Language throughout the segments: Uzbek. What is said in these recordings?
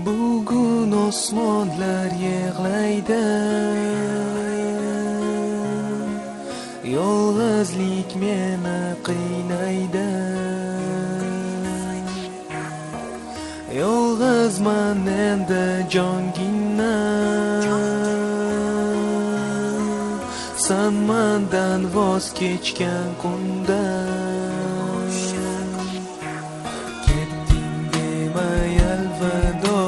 Bugun osmonlar yig'laydi, yolg'izlik meni qiynaydi. Yolg'izman endi jongina, san mendan voz kechgan kunda. Ketding demay alvido,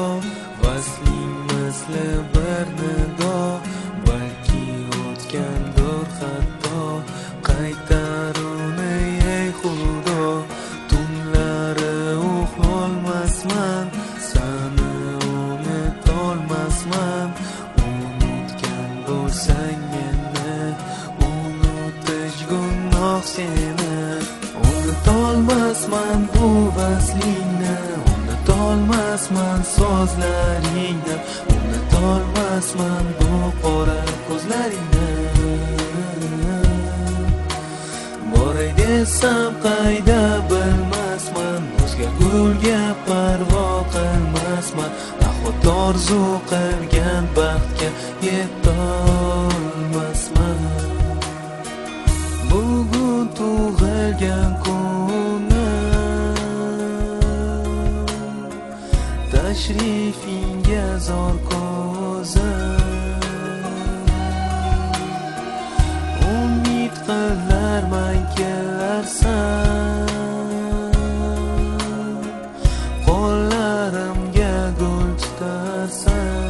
vasling misli bir nido. Balki o'tgandir hatto, qaytar uni ey xudo. Tunlari uxlolmasman, sani unutolmasman. Unutgan bo'lsang meni, unutish gunoh seni. Unutolmasman bu vaslingni, unutolmasman sozlaringni, unutolmasman bu qora ko'zlaringni. Boray desam qayda bilmasman, o'zga gulga parvo qilmasman. Nahot orzu qilgan baxtga yetolmasman. Bugun tug'ilgan kunim, tashrifingga zor